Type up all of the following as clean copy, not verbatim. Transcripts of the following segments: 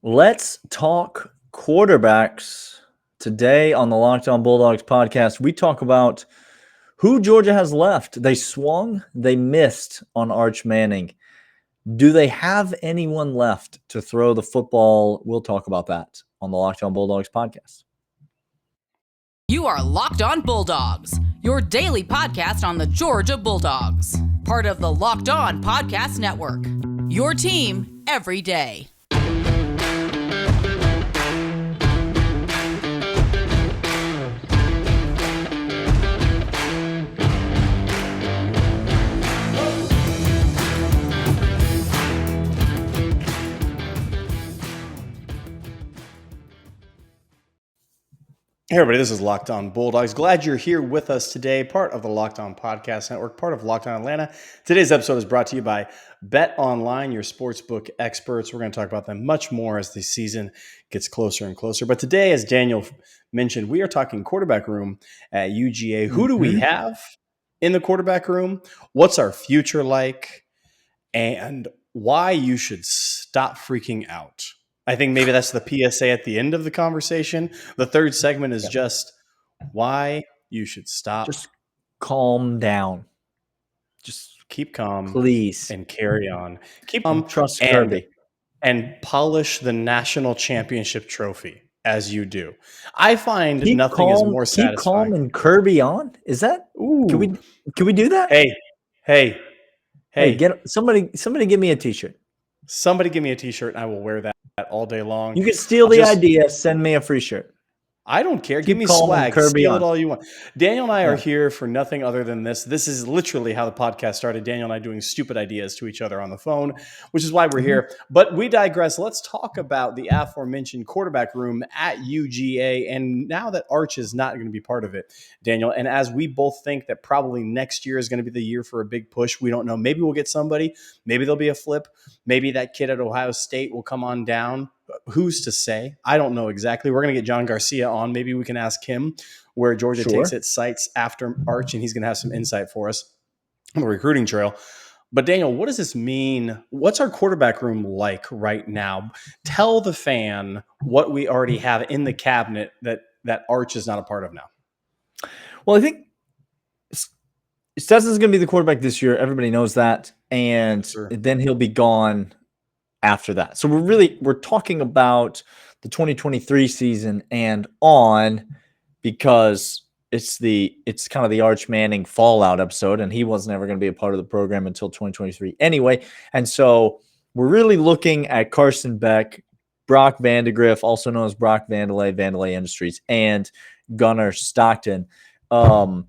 Let's talk quarterbacks. Today on the Locked On Bulldogs podcast, we talk about who Georgia has left. They swung, they missed on Arch Manning. Do they have anyone left to throw the football? We'll talk about that on the Locked On Bulldogs podcast. You are Locked On Bulldogs, your daily podcast on the Georgia Bulldogs, part of the Locked On Podcast Network. Your team every day. Hey everybody, this is Locked On Bulldogs. Glad you're here with us today, part of the Locked On Podcast Network, part of Locked On Atlanta. Today's episode is brought to you by BetOnline, your sportsbook experts. We're going to talk about them much more as the season gets closer and closer. But today, as Daniel mentioned, we are talking quarterback room at UGA. Who do we have in the quarterback room? What's our future like? And why you should stop freaking out. I think maybe that's the PSA at the end of the conversation. The third segment is just why you should stop. Just calm down. Just keep calm, please, and carry on. Keep calm, trust Kirby, and polish the national championship trophy as you do. I find nothing is more satisfying. Keep calm and Kirby on. Is that? Ooh. Can we do that? Hey! Get somebody give me a t-shirt. Somebody give me a t-shirt, and I will wear that all day long. You can steal the idea. Send me a free shirt. I don't care. Give me swag. Steal it all you want. Daniel and I are here for nothing other than this. This is literally how the podcast started. Daniel and I doing stupid ideas to each other on the phone, which is why we're here. But we digress. Let's talk about the aforementioned quarterback room at UGA. And now that Arch is not going to be part of it, Daniel, and as we both think that probably next year is going to be the year for a big push, we don't know. Maybe we'll get somebody. Maybe there'll be a flip. Maybe that kid at Ohio State will come on down. Who's to say? I don't know exactly. We're going to get John Garcia on. Maybe we can ask him where Georgia takes its sights after Arch, and he's going to have some insight for us on the recruiting trail. But Daniel, what does this mean? What's our quarterback room like right now? Tell the fan what we already have in the cabinet that Arch is not a part of now. Well, I think Stetson's going to be the quarterback this year. Everybody knows that. And then he'll be gone after that. So we're talking about the 2023 season and on, because it's kind of the Arch Manning fallout episode, and he wasn't ever going to be a part of the program until 2023 anyway. And so we're really looking at Carson Beck, Brock Vandegrift, also known as Brock Vandelay Industries, and Gunnar Stockton. And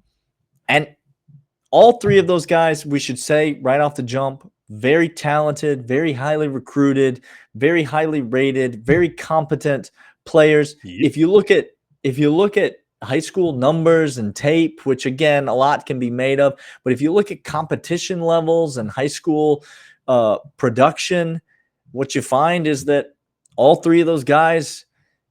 all three of those guys, we should say right off the jump, very talented, very highly recruited, very highly rated, very competent players. Yep. If you look at high school numbers and tape, which again a lot can be made of, but if you look at competition levels and high school production, what you find is that all three of those guys,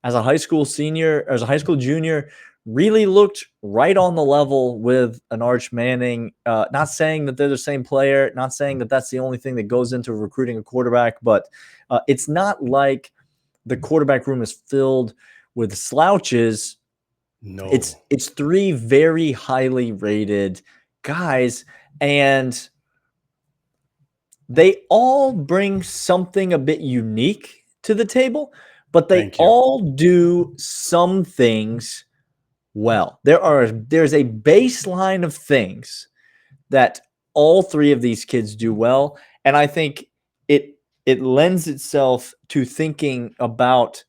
as a high school senior, as a high school junior, really looked right on the level with an Arch Manning. Not saying that they're the same player, not saying that that's the only thing that goes into recruiting a quarterback, but it's not like the quarterback room is filled with slouches. No, it's three very highly rated guys, and they all bring something a bit unique to the table, but they all do some things well. There's a baseline of things that all three of these kids do well, and I think it lends itself to thinking about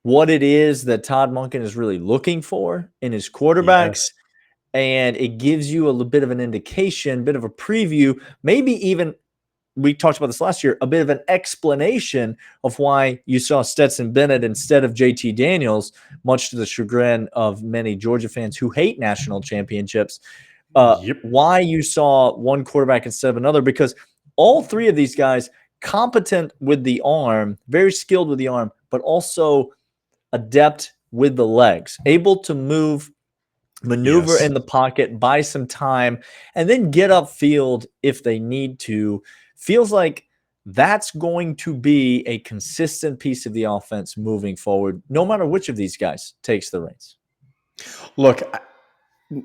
what it is that Todd Monken is really looking for in his quarterbacks, and it gives you a little bit of an indication, bit of a preview, maybe even, we talked about this last year, a bit of an explanation of why you saw Stetson Bennett instead of JT Daniels, much to the chagrin of many Georgia fans who hate national championships. Why you saw one quarterback instead of another, because all three of these guys, competent with the arm, very skilled with the arm, but also adept with the legs, able to maneuver in the pocket, buy some time, and then get upfield if they need to. Feels like that's going to be a consistent piece of the offense moving forward, no matter which of these guys takes the reins. Look,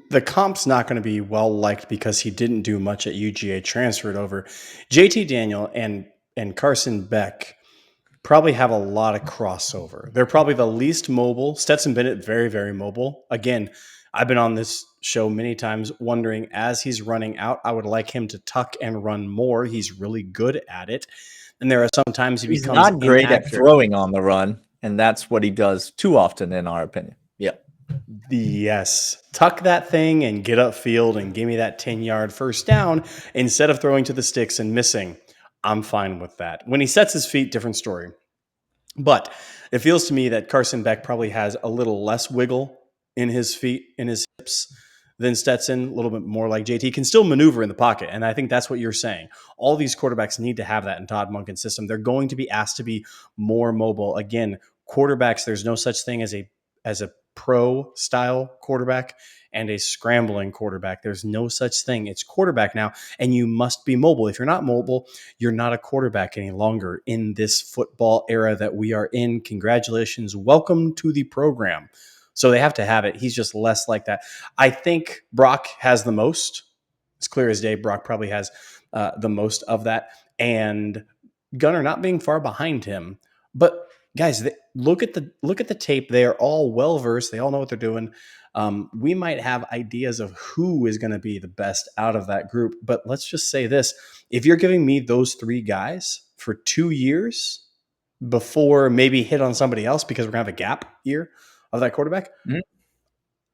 the comp's not going to be well liked because he didn't do much at UGA, transferred over. JT Daniel and Carson Beck probably have a lot of crossover. They're probably the least mobile. Stetson Bennett, very, very mobile. Again, I've been on this show many times wondering, as he's running out, I would like him to tuck and run more. He's really good at it. And there are some times he becomes not great inaccurate. at throwing on the run, and that's what he does too often, in our opinion. Yep. Yes. Tuck that thing and get upfield and give me that 10-yard first down instead of throwing to the sticks and missing. I'm fine with that. When he sets his feet, different story. But it feels to me that Carson Beck probably has a little less wiggle in his feet, in his hips than Stetson, a little bit more like JT. Can still maneuver in the pocket, and I think that's what you're saying. All these quarterbacks need to have that in Todd Monken's system. They're going to be asked to be more mobile. Again, quarterbacks, there's no such thing as a pro-style quarterback and a scrambling quarterback. There's no such thing. It's quarterback now, and you must be mobile. If you're not mobile, you're not a quarterback any longer in this football era that we are in. Congratulations. Welcome to the program. So they have to have it. He's just less like that. I think Brock has the most. It's clear as day. Brock probably has the most of that. And Gunnar not being far behind him. But guys, look at the tape. They are all well-versed. They all know what they're doing. We might have ideas of who is going to be the best out of that group. But let's just say this. If you're giving me those three guys for 2 years before maybe hit on somebody else because we're going to have a gap year of that quarterback,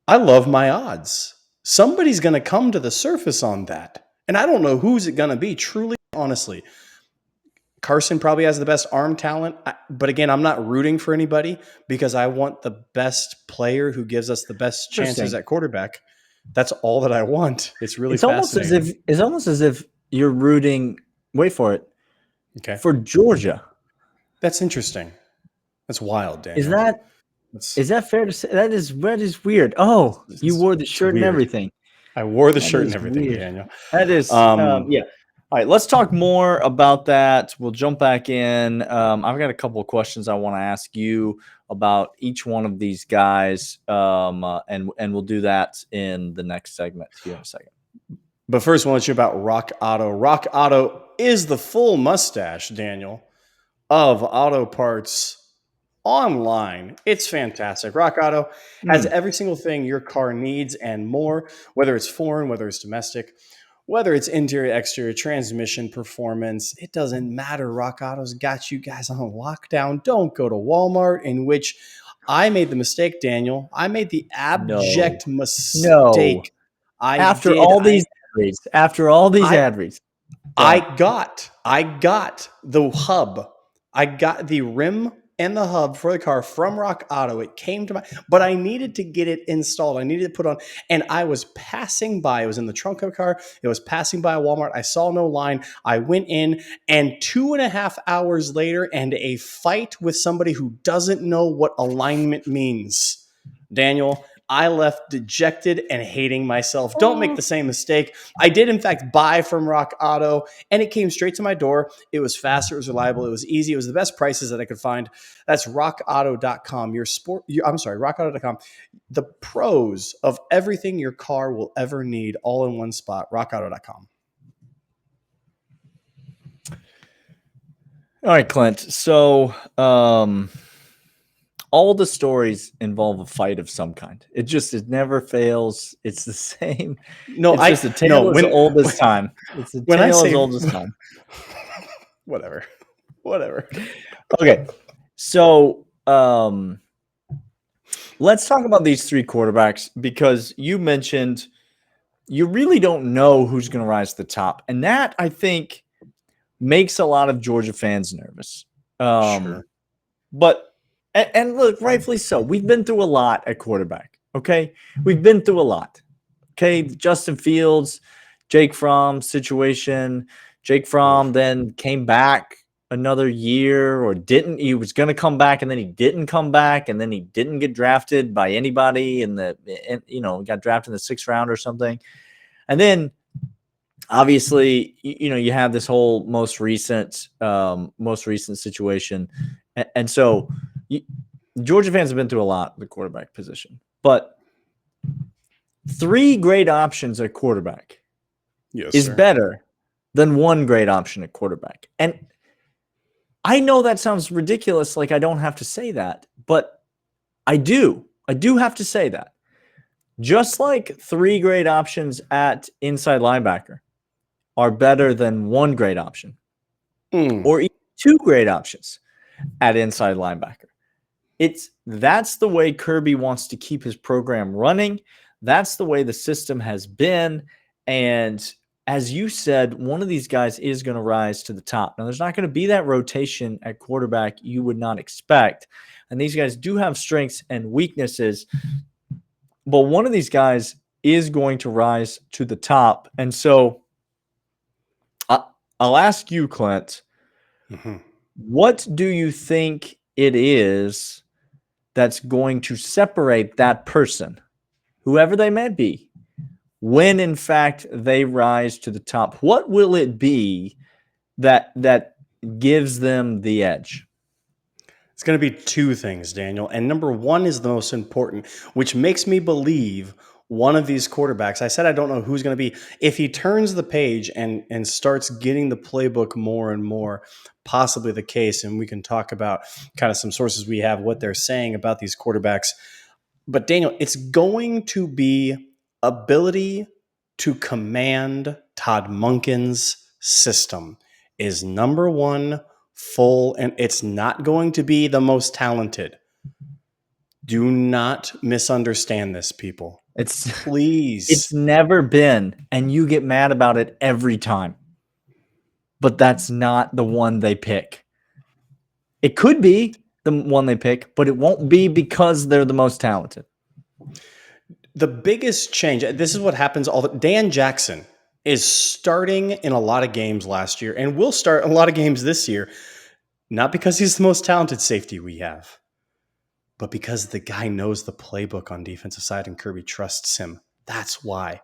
I love my odds. Somebody's going to come to the surface on that. And I don't know who's it going to be, truly, honestly. Carson probably has the best arm talent. But again, I'm not rooting for anybody because I want the best player who gives us the best chances at quarterback. That's all that I want. It's really fascinating. It's almost as if you're rooting, wait for it, for Georgia. That's interesting. That's wild, Daniel. Is that fair to say? That is weird. Oh, you wore the shirt and everything. I wore the shirt and everything, Daniel. That is, yeah. All right, let's talk more about that. We'll jump back in. I've got a couple of questions I want to ask you about each one of these guys, and we'll do that in the next segment here in a second. But first, I want to let you about Rock Auto. Rock Auto is the full mustache, Daniel, of auto parts online. It's fantastic. Rock Auto has every single thing your car needs and more, whether it's foreign, whether it's domestic, whether it's interior, exterior, transmission, performance. It doesn't matter. Rock Auto's got you guys on lockdown. Don't go to Walmart, in which I made the mistake, Daniel. I made the abject mistake. After all these ad reads. I got the hub. I got the rim and the hub for the car from Rock Auto. It came to but I needed to get it installed. I needed to put on, and I was passing by. It was in the trunk of the car. It was passing by a Walmart. I saw no line. I went in, and 2.5 hours later, and a fight with somebody who doesn't know what alignment means. Daniel, I left dejected and hating myself. Don't make the same mistake. I did, in fact, buy from Rock Auto, and it came straight to my door. It was fast. It was reliable. It was easy. It was the best prices that I could find. That's rockauto.com. rockauto.com. The pros of everything your car will ever need, all in one spot. rockauto.com. All right, Clint. So, all the stories involve a fight of some kind. It never fails. It's the same. It's just a tale as old as time. It's a tale as old as time. Whatever. Okay. So let's talk about these three quarterbacks, because you mentioned you really don't know who's going to rise to the top. And that, I think, makes a lot of Georgia fans nervous. Sure. But and look, rightfully so. We've been through a lot at quarterback, okay? We've been through a lot, okay? Justin Fields, Jake Fromm situation. Jake Fromm then came back another year, or didn't. He was going to come back, and then he didn't come back, and then he didn't get drafted by anybody got drafted in the 6th round or something. And then obviously, you have this whole most recent situation, and so Georgia fans have been through a lot with the quarterback position, but 3 great options at quarterback is better than 1 great option at quarterback. And I know that sounds ridiculous, like I don't have to say that, but I do. I do have to say that. Just like 3 great options at inside linebacker are better than 1 great option, or even 2 great options at inside linebacker. That's the way Kirby wants to keep his program running. That's the way the system has been. And as you said, one of these guys is going to rise to the top. Now, there's not going to be that rotation at quarterback you would not expect. And these guys do have strengths and weaknesses. But one of these guys is going to rise to the top. And so I'll ask you, Clint, what do you think it is that's going to separate that person, whoever they may be, when in fact they rise to the top? What will it be that gives them the edge? It's going to be 2 things, Daniel. And number 1 is the most important, which makes me believe one of these quarterbacks, I said I don't know who's going to be, if he turns the page and starts getting the playbook more and more, possibly the case. And we can talk about kind of some sources we have, what they're saying about these quarterbacks. But Daniel, it's going to be ability to command Todd Monken's system is number 1 full, and it's not going to be the most talented. Do not misunderstand this, people. Please. It's never been, and you get mad about it every time. But that's not the one they pick. It could be the one they pick, but it won't be because they're the most talented. The biggest change, this is what happens Dan Jackson is starting in a lot of games last year and will start a lot of games this year, not because he's the most talented safety we have, but because the guy knows the playbook on defensive side and Kirby trusts him. That's why.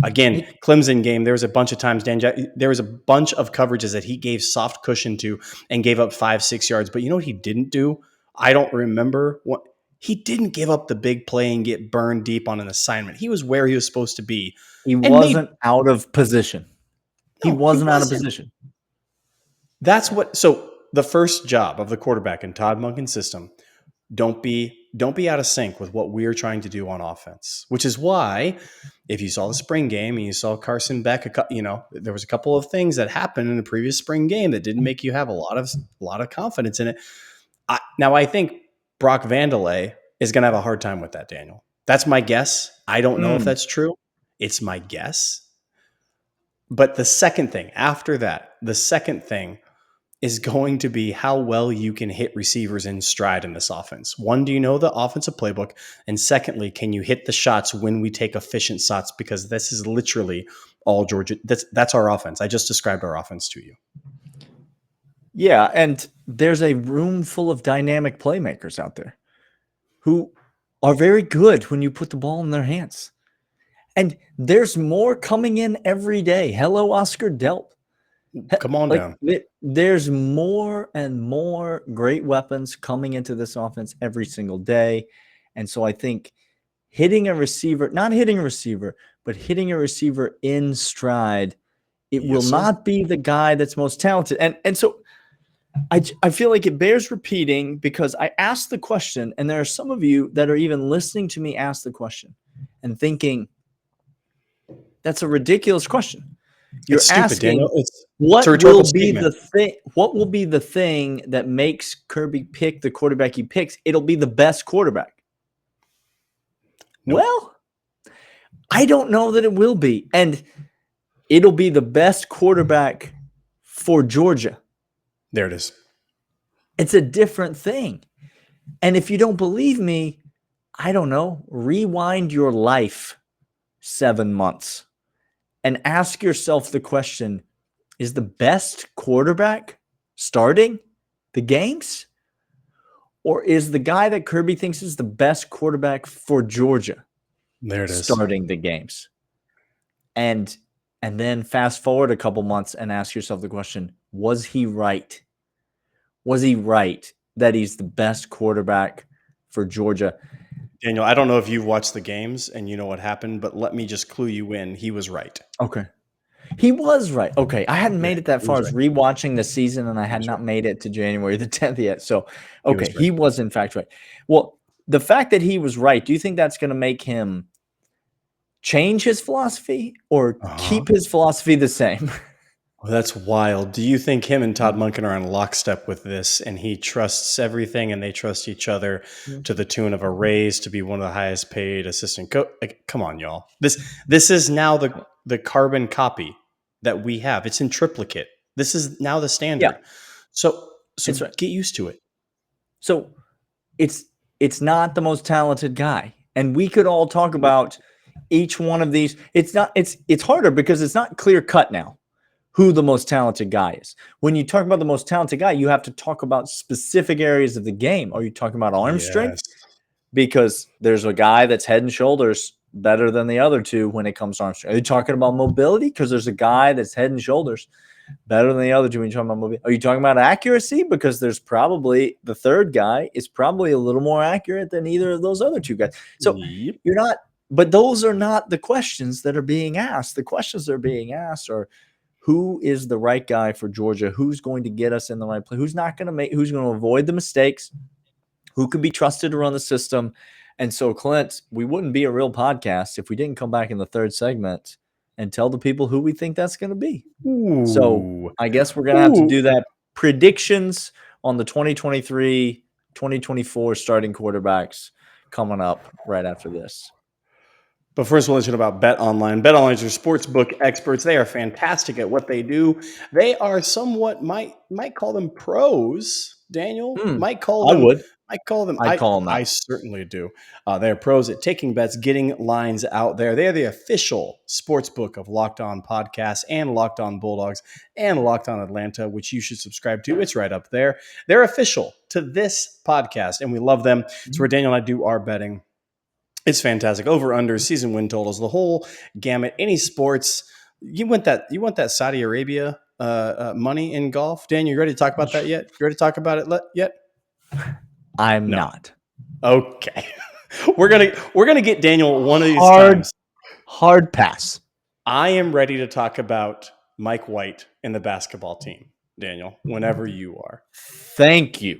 Again, Clemson game, there was a bunch of times, there was a bunch of coverages that he gave soft cushion to and gave up 5-6 yards. But you know what he didn't do? I don't remember what. He didn't give up the big play and get burned deep on an assignment. He was where he was supposed to be. He wasn't out of position. He wasn't out of position. That's what. So the first job of the quarterback in Todd Monken's system, don't be out of sync with what we're trying to do on offense. Which is why, if you saw the spring game and you saw Carson Beck, there was a couple of things that happened in the previous spring game that didn't make you have a lot of confidence in it. Now I think Brock Vandelay is going to have a hard time with that, Daniel. That's my guess. I don't know if that's true. It's my guess. But the second thing is going to be how well you can hit receivers in stride in this offense. 1, do you know the offensive playbook? And secondly, can you hit the shots when we take efficient shots? Because this is literally all Georgia. That's our offense. I just described our offense to you. Yeah, and there's a room full of dynamic playmakers out there who are very good when you put the ball in their hands. And there's more coming in every day. Hello, Oscar Delp. Come on down. There's more and more great weapons coming into this offense every single day. And so I think hitting a receiver, not hitting a receiver, but hitting a receiver in stride, it will not be the guy that's most talented. And so I feel like it bears repeating because I asked the question, and there are some of you that are even listening to me ask the question and thinking, that's a ridiculous question. You're it's stupid, asking, Daniel. what will be the thing? What will be the thing that makes Kirby pick the quarterback he picks? It'll be the best quarterback. Nope. Well, I don't know that it will be, and it'll be the best quarterback for Georgia. There it is. It's a different thing. And if you don't believe me, I don't know, rewind your life 7 months and ask yourself the question, is the best quarterback starting the games? Or is the guy that Kirby thinks is the best quarterback for Georgia there it is starting the games? And and then fast forward a couple months and ask yourself the question, was he right? Was he right that he's the best quarterback for Georgia? Daniel, I don't know if you've watched the games and you know what happened, but let me just clue you in. He was right. Okay. He was right. Okay. I hadn't made it that far as rewatching the season, and I had not made it to January the 10th yet. So, okay, he was in fact right. Well, the fact that he was right, do you think that's going to make him change his philosophy or keep his philosophy the same? Well, that's wild. Do you think him and Todd Monken are on lockstep with this, and he trusts everything and they trust each other to the tune of a raise to be one of the highest paid assistant coach? Like, come on, y'all. This is now the carbon copy that we have. It's in triplicate. This is now the standard. Yeah. So get used to it. So it's not the most talented guy. And we could all talk about each one of these. It's harder because it's not clear cut now who the most talented guy is. When you talk about the most talented guy, you have to talk about specific areas of the game. Are you talking about arm strength? Because there's a guy that's head and shoulders better than the other two when it comes to arm strength. Are you talking about mobility? Because there's a guy that's head and shoulders better than the other two when you're talking about mobility. Are you talking about accuracy? Because there's probably the third guy is probably a little more accurate than either of those other two guys. So you're not, but those are not the questions that are being asked. The questions that are being asked are, who is the right guy for Georgia? Who's going to get us in the right place? Who's going to avoid the mistakes? Who can be trusted to run the system? And so, Clint, we wouldn't be a real podcast if we didn't come back in the third segment and tell the people who we think that's going to be. Ooh. So I guess we're going to have to do that. Predictions on the 2023-2024 starting quarterbacks coming up right after this. But first, we'll let you know about BetOnline. BetOnline is your sportsbook experts. They are fantastic at what they do. They are somewhat might call them pros. Daniel might call them. I'd call them. I certainly do. They are pros at taking bets, getting lines out there. They are the official sportsbook of Locked On Podcasts and Locked On Bulldogs and Locked On Atlanta, which you should subscribe to. It's right up there. They're official to this podcast, and we love them. It's where Daniel and I do our betting. It's fantastic. Over, under, season win totals, the whole gamut. Any sports. You want that Saudi Arabia money in golf? Dan, you ready to talk about that yet? You ready to talk about it yet? I'm not. Okay. We're gonna get Daniel one of these times. Hard pass. I am ready to talk about Mike White and the basketball team, Daniel, whenever you are. Thank you.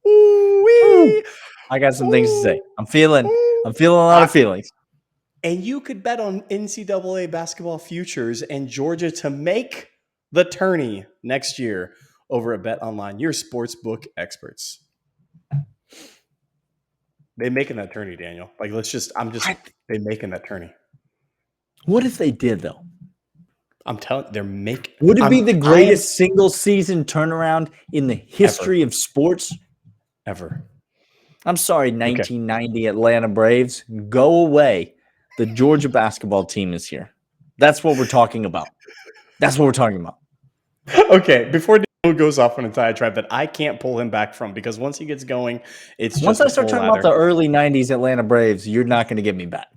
Ooh-wee. I got some things to say. I'm feeling a lot of feelings. And you could bet on NCAA basketball futures and Georgia to make the tourney next year over at BetOnline, your sportsbook experts. They're making that tourney, Daniel. Like, they're making that tourney. What if they did, though? I'm telling you, they're making. Would it be the greatest single season turnaround in the history of sports? Ever. I'm sorry, 1990 Atlanta Braves. Go away. The Georgia basketball team is here. That's what we're talking about. Okay, before Daniel goes off on a diatribe that I can't pull him back from, because once he gets going, it's once I start talking about the early 90s Atlanta Braves, you're not going to get me back.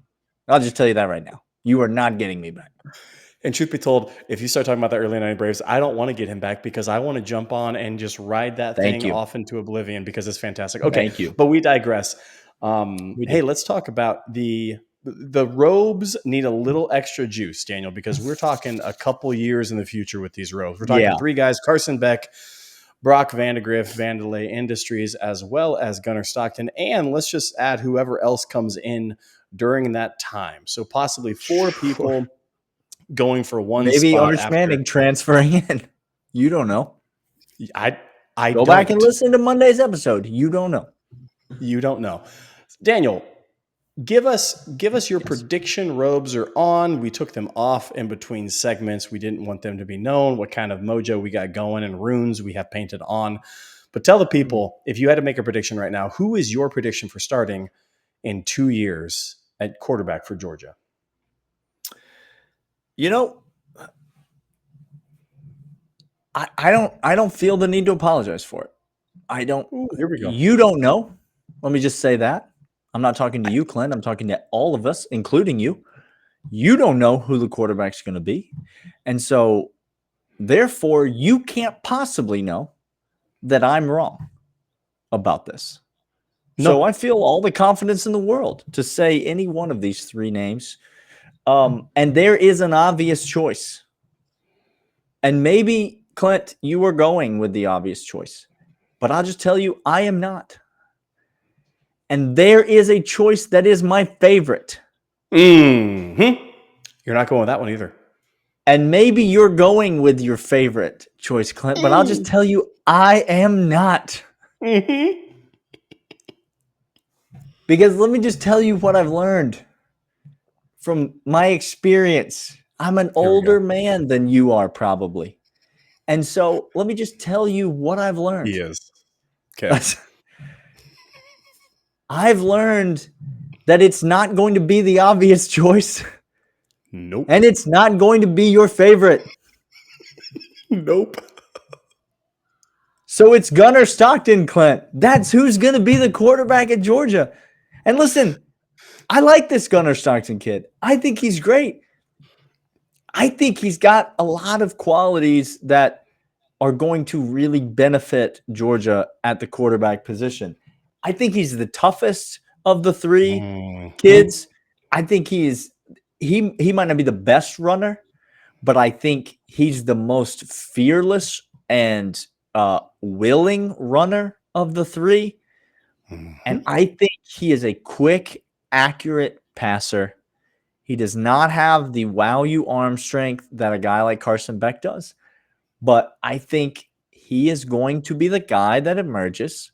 I'll just tell you that right now. You are not getting me back. And truth be told, if you start talking about the early 90s Braves, I don't want to get him back because I want to jump on and just ride that thing off into oblivion because it's fantastic. Okay, thank you. But we digress. Hey, let's talk about the robes need a little extra juice, Daniel, because we're talking a couple years in the future with these robes. We're talking three guys, Carson Beck, Brock Vandegrift, Vandelay Industries, as well as Gunnar Stockton. And let's just add whoever else comes in during that time. So possibly four people going for one spot. Maybe Arch Manning transferring in. You don't know. I go back and listen to Monday's episode. You don't know. You don't know. Daniel, give us your prediction. Robes are on. We took them off in between segments. We didn't want them to be known what kind of mojo we got going and runes we have painted on. But tell the people, if you had to make a prediction right now, who is your prediction for starting in 2 years at quarterback for Georgia? You know, I don't feel the need to apologize for it. I don't. Ooh, here we go. You don't know. Let me just say that. I'm not talking to you, Clint. I'm talking to all of us, including you. You don't know who the quarterback's going to be. And so, therefore, you can't possibly know that I'm wrong about this. No. So I feel all the confidence in the world to say any one of these three names. And there is an obvious choice. And maybe, Clint, you are going with the obvious choice. But I'll just tell you, I am not. And there is a choice that is my favorite. Mm-hmm. You're not going with that one either. And maybe you're going with your favorite choice, Clint, but I'll just tell you, I am not. Mm-hmm. Because let me just tell you what I've learned from my experience. I'm an older man than you are, probably. And so let me just tell you what I've learned. He is. Okay. I've learned that it's not going to be the obvious choice. Nope. And it's not going to be your favorite. Nope. So it's Gunnar Stockton, Clint. That's who's going to be the quarterback at Georgia. And listen, I like this Gunnar Stockton kid. I think he's great. I think he's got a lot of qualities that are going to really benefit Georgia at the quarterback position. I think he's the toughest of the three kids. I think he might not be the best runner, but I think he's the most fearless and willing runner of the three. And I think he is a quick, accurate passer. He does not have the wow you arm strength that a guy like Carson Beck does. But I think he is going to be the guy that emerges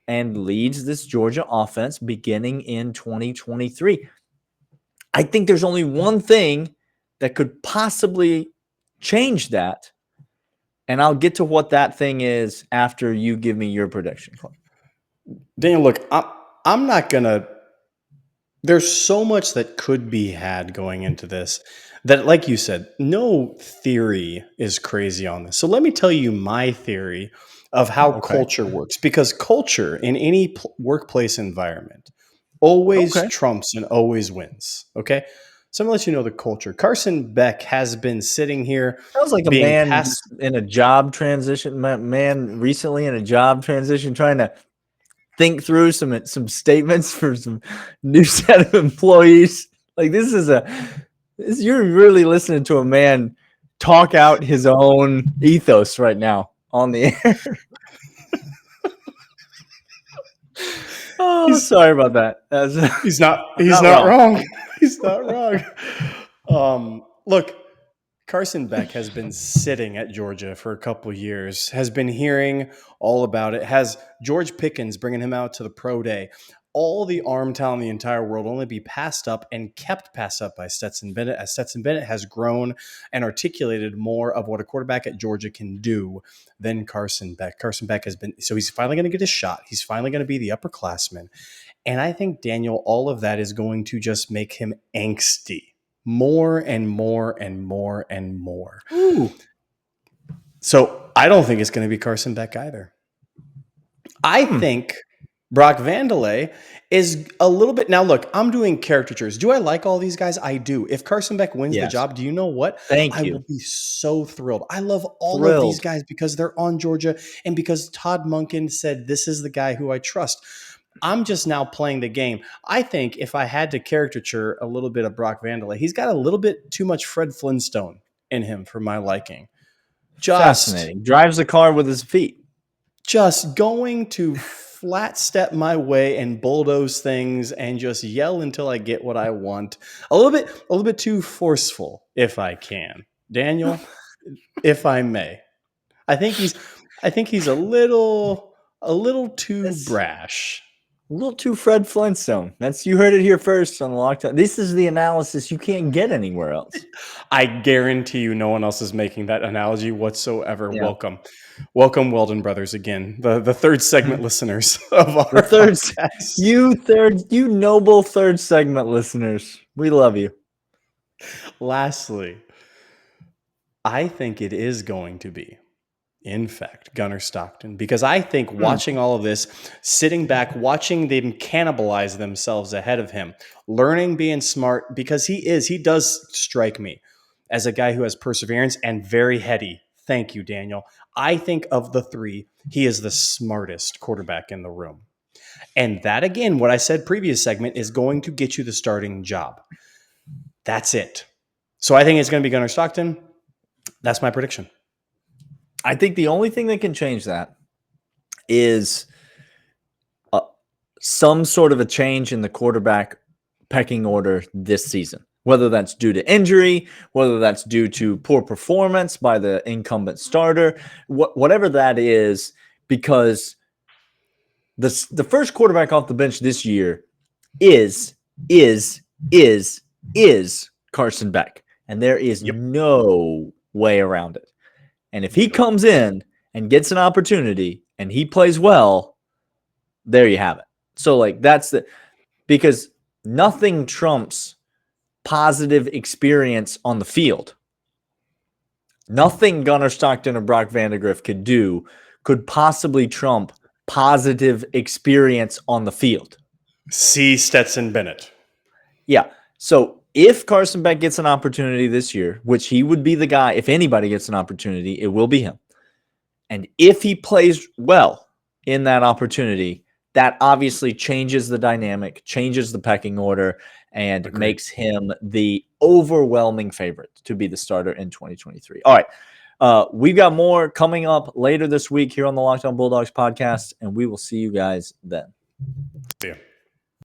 and leads this Georgia offense beginning in 2023. I think there's only one thing that could possibly change that. And I'll get to what that thing is after you give me your prediction. Daniel, look, I'm not going to – there's so much that could be had going into this that, like you said, no theory is crazy on this. So let me tell you my theory of how culture works, because culture in any workplace environment always trumps and always wins, okay? So I'm going to let you know the culture. Carson Beck has been sitting here. Sounds like a man in a job transition, man recently in a job transition, trying to think through some statements for some new set of employees. Like you're really listening to a man talk out his own ethos right now on the air. Oh, sorry about that. He's not wrong. He's not wrong. Look, Carson Beck has been sitting at Georgia for a couple of years, has been hearing all about it, has George Pickens bringing him out to the pro day. All the arm talent in the entire world only be passed up and kept passed up by Stetson Bennett, as Stetson Bennett has grown and articulated more of what a quarterback at Georgia can do than Carson Beck. Carson Beck has been, so he's finally going to get a shot. He's finally going to be the upperclassman. And I think, Daniel, all of that is going to just make him angsty more and more and more and more. Ooh. So I don't think it's going to be Carson Beck either. I think Brock Vandelay is a little bit. Now, look, I'm doing caricatures. Do I like all these guys? I do. If Carson Beck wins the job, do you know what? I will be so thrilled. I love all of these guys because they're on Georgia and because Todd Monken said, this is the guy who I trust. I'm just now playing the game. I think if I had to caricature a little bit of Brock Vandelay, he's got a little bit too much Fred Flintstone in him for my liking. Fascinating. Drives the car with his feet. Just going to flat step my way and bulldoze things and just yell until I get what I want. A little bit too forceful, if I can. Daniel, if I may. I think he's a little too brash. A little too Fred Flintstone. You heard it here first on the Lockdown. This is the analysis you can't get anywhere else. I guarantee you no one else is making that analogy whatsoever. Yeah. Welcome, Weldon Brothers, again. The third segment listeners of our podcast. You noble third segment listeners. We love you. Lastly, I think it is going to be in fact, Gunnar Stockton, because I think watching all of this, sitting back, watching them cannibalize themselves ahead of him, learning, being smart, because he does strike me as a guy who has perseverance and very heady. Thank you, Daniel. I think of the three, he is the smartest quarterback in the room. And that, again, what I said previous segment, is going to get you the starting job. That's it. So I think it's going to be Gunnar Stockton. That's my prediction. I think the only thing that can change that is some sort of a change in the quarterback pecking order this season, whether that's due to injury, whether that's due to poor performance by the incumbent starter, whatever that is, because the first quarterback off the bench this year is Carson Beck, and there is no way around it. And if he comes in and gets an opportunity and he plays well, there you have it. So like because nothing trumps positive experience on the field. Nothing Gunnar Stockton or Brock Vandagriff could possibly trump positive experience on the field. See Stetson Bennett. Yeah. So if Carson Beck gets an opportunity this year, which he would be the guy, if anybody gets an opportunity, it will be him. And if he plays well in that opportunity, that obviously changes the dynamic, changes the pecking order, and makes him the overwhelming favorite to be the starter in 2023. All right. We've got more coming up later this week here on the Locked On Bulldogs podcast, and we will see you guys then. See ya.